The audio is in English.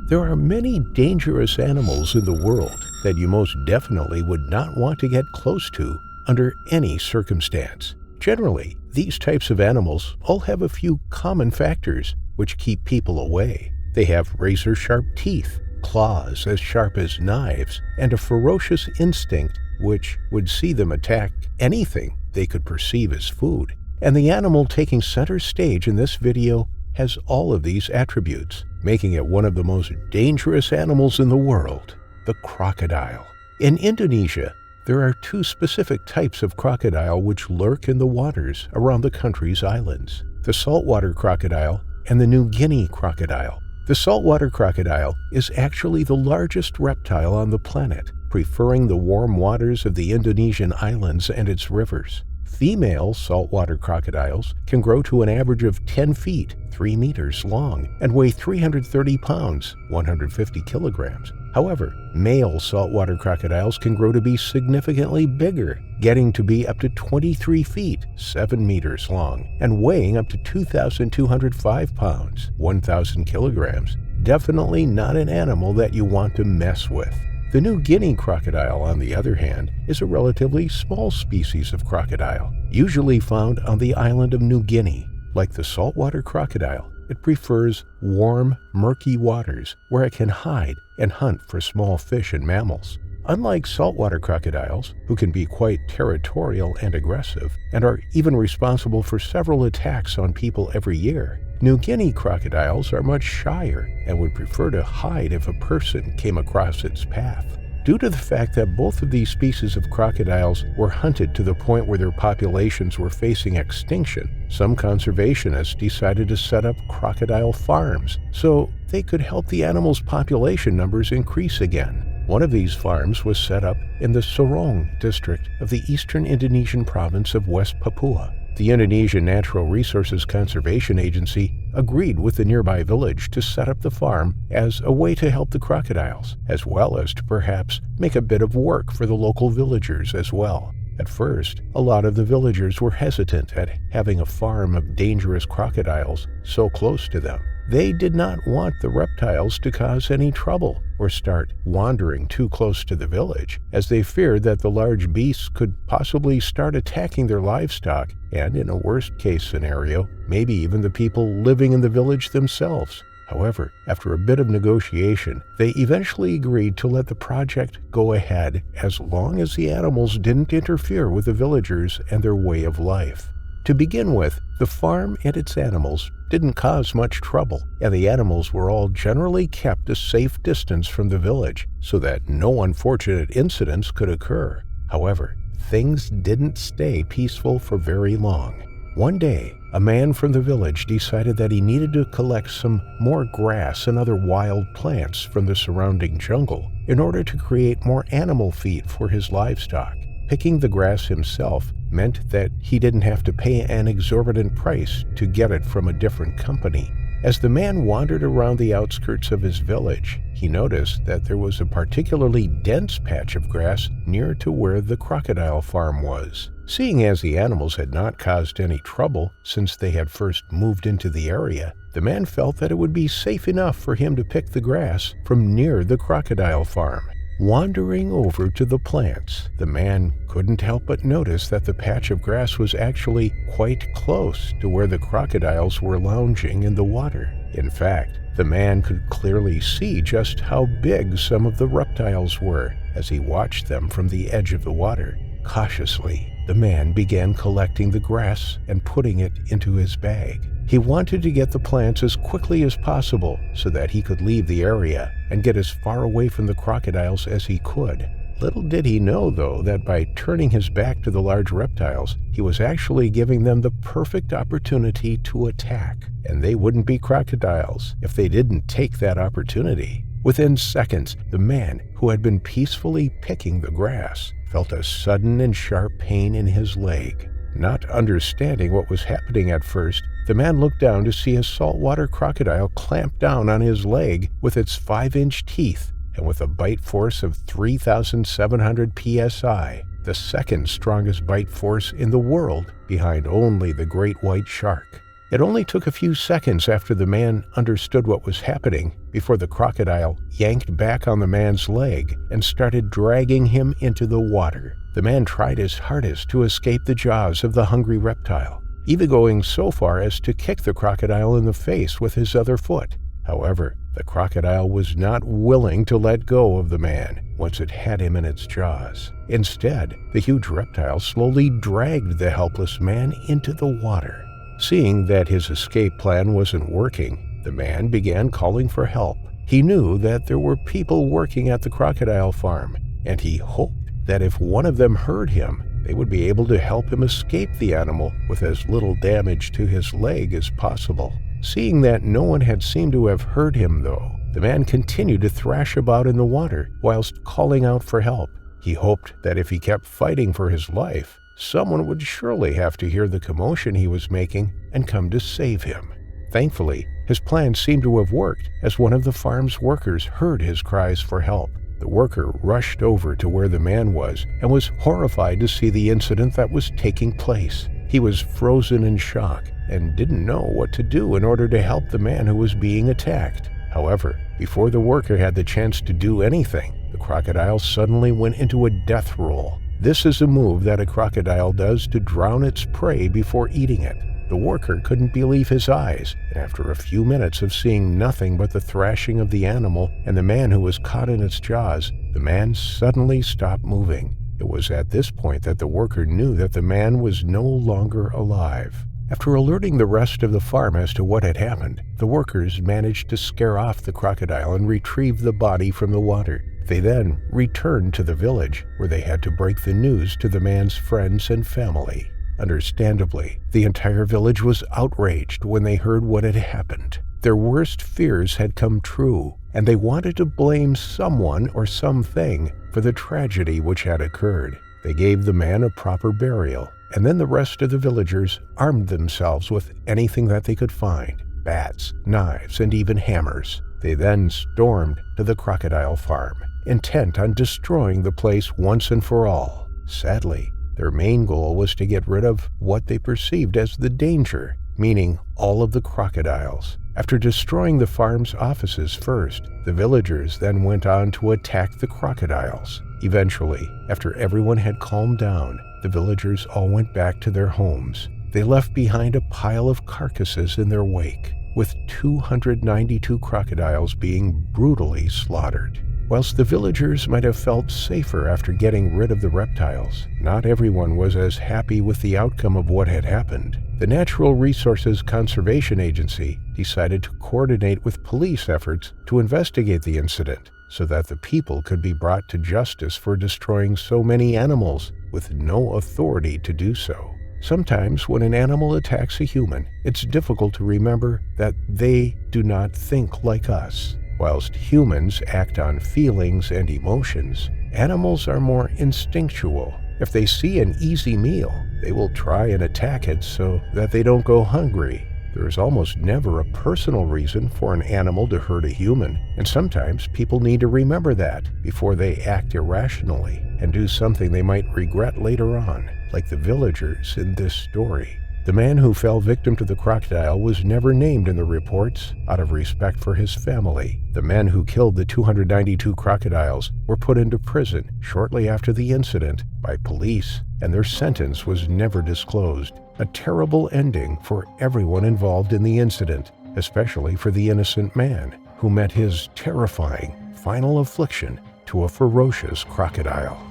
There are many dangerous animals in the world that you most definitely would not want to get close to under any circumstance. Generally, these types of animals all have a few common factors which keep people away. They have razor-sharp teeth, claws as sharp as knives, and a ferocious instinct which would see them attack anything they could perceive as food. And the animal taking center stage in this video has all of these attributes, making it one of the most dangerous animals in the world, the crocodile. In Indonesia, there are two specific types of crocodile which lurk in the waters around the country's islands: the saltwater crocodile and the New Guinea crocodile. The saltwater crocodile is actually the largest reptile on the planet, preferring the warm waters of the Indonesian islands and its rivers. Female saltwater crocodiles can grow to an average of 10 feet, 3 meters long, and weigh 330 pounds, 150 kilograms. However, male saltwater crocodiles can grow to be significantly bigger, getting to be up to 23 feet, 7 meters long, and weighing up to 2,205 pounds, 1,000 kilograms. Definitely not an animal that you want to mess with. The New Guinea crocodile, on the other hand, is a relatively small species of crocodile, usually found on the island of New Guinea. Like the saltwater crocodile, it prefers warm, murky waters where it can hide and hunt for small fish and mammals. Unlike saltwater crocodiles, who can be quite territorial and aggressive, and are even responsible for several attacks on people every year, New Guinea crocodiles are much shyer and would prefer to hide if a person came across its path. Due to the fact that both of these species of crocodiles were hunted to the point where their populations were facing extinction, some conservationists decided to set up crocodile farms so they could help the animals' population numbers increase again. One of these farms was set up in the Sorong district of the eastern Indonesian province of West Papua. The Indonesian Natural Resources Conservation Agency agreed with the nearby village to set up the farm as a way to help the crocodiles, as well as to perhaps make a bit of work for the local villagers as well. At first, a lot of the villagers were hesitant at having a farm of dangerous crocodiles so close to them. They did not want the reptiles to cause any trouble or start wandering too close to the village, as they feared that the large beasts could possibly start attacking their livestock and, in a worst-case scenario, maybe even the people living in the village themselves. However, after a bit of negotiation, they eventually agreed to let the project go ahead as long as the animals didn't interfere with the villagers and their way of life. To begin with, the farm and its animals didn't cause much trouble, and the animals were all generally kept a safe distance from the village so that no unfortunate incidents could occur. However, things didn't stay peaceful for very long. One day, a man from the village decided that he needed to collect some more grass and other wild plants from the surrounding jungle in order to create more animal feed for his livestock. Picking the grass himself meant that he didn't have to pay an exorbitant price to get it from a different company. As the man wandered around the outskirts of his village, he noticed that there was a particularly dense patch of grass near to where the crocodile farm was. Seeing as the animals had not caused any trouble since they had first moved into the area, the man felt that it would be safe enough for him to pick the grass from near the crocodile farm. Wandering over to the plants, the man couldn't help but notice that the patch of grass was actually quite close to where the crocodiles were lounging in the water. In fact, the man could clearly see just how big some of the reptiles were as he watched them from the edge of the water. Cautiously, the man began collecting the grass and putting it into his bag. He wanted to get the plants as quickly as possible so that he could leave the area and get as far away from the crocodiles as he could. Little did he know, though, that by turning his back to the large reptiles, he was actually giving them the perfect opportunity to attack, and they wouldn't be crocodiles if they didn't take that opportunity. Within seconds, the man, who had been peacefully picking the grass, felt a sudden and sharp pain in his leg. Not understanding what was happening at first, the man looked down to see a saltwater crocodile clamp down on his leg with its 5-inch teeth, and with a bite force of 3,700 psi, the second strongest bite force in the world, behind only the great white shark. It only took a few seconds after the man understood what was happening before the crocodile yanked back on the man's leg and started dragging him into the water. The man tried his hardest to escape the jaws of the hungry reptile, even going so far as to kick the crocodile in the face with his other foot. However, the crocodile was not willing to let go of the man once it had him in its jaws. Instead, the huge reptile slowly dragged the helpless man into the water. Seeing that his escape plan wasn't working, the man began calling for help. He knew that there were people working at the crocodile farm, and he hoped that if one of them heard him, they would be able to help him escape the animal with as little damage to his leg as possible. Seeing that no one had seemed to have heard him, though, the man continued to thrash about in the water whilst calling out for help. He hoped that if he kept fighting for his life, someone would surely have to hear the commotion he was making and come to save him. Thankfully, his plan seemed to have worked, as one of the farm's workers heard his cries for help. The worker rushed over to where the man was and was horrified to see the incident that was taking place. He was frozen in shock and didn't know what to do in order to help the man who was being attacked. However, before the worker had the chance to do anything, the crocodile suddenly went into a death roll. This is a move that a crocodile does to drown its prey before eating it. The worker couldn't believe his eyes, and after a few minutes of seeing nothing but the thrashing of the animal and the man who was caught in its jaws, the man suddenly stopped moving. It was at this point that the worker knew that the man was no longer alive. After alerting the rest of the farm as to what had happened, the workers managed to scare off the crocodile and retrieve the body from the water. They then returned to the village, where they had to break the news to the man's friends and family. Understandably, the entire village was outraged when they heard what had happened. Their worst fears had come true, and they wanted to blame someone or something for the tragedy which had occurred. They gave the man a proper burial, and then the rest of the villagers armed themselves with anything that they could find: bats, knives, and even hammers. They then stormed to the crocodile farm, intent on destroying the place once and for all. Sadly, their main goal was to get rid of what they perceived as the danger, meaning all of the crocodiles. After destroying the farm's offices first, the villagers then went on to attack the crocodiles. Eventually, after everyone had calmed down, the villagers all went back to their homes. They left behind a pile of carcasses in their wake, with 292 crocodiles being brutally slaughtered. Whilst the villagers might have felt safer after getting rid of the reptiles, not everyone was as happy with the outcome of what had happened. The Natural Resources Conservation Agency decided to coordinate with police efforts to investigate the incident so that the people could be brought to justice for destroying so many animals with no authority to do so. Sometimes when an animal attacks a human, it's difficult to remember that they do not think like us. Whilst humans act on feelings and emotions, animals are more instinctual. If they see an easy meal, they will try and attack it so that they don't go hungry. There is almost never a personal reason for an animal to hurt a human, and sometimes people need to remember that before they act irrationally and do something they might regret later on, like the villagers in this story. The man who fell victim to the crocodile was never named in the reports out of respect for his family. The men who killed the 292 crocodiles were put into prison shortly after the incident by police, and their sentence was never disclosed. A terrible ending for everyone involved in the incident, especially for the innocent man who met his terrifying final affliction to a ferocious crocodile.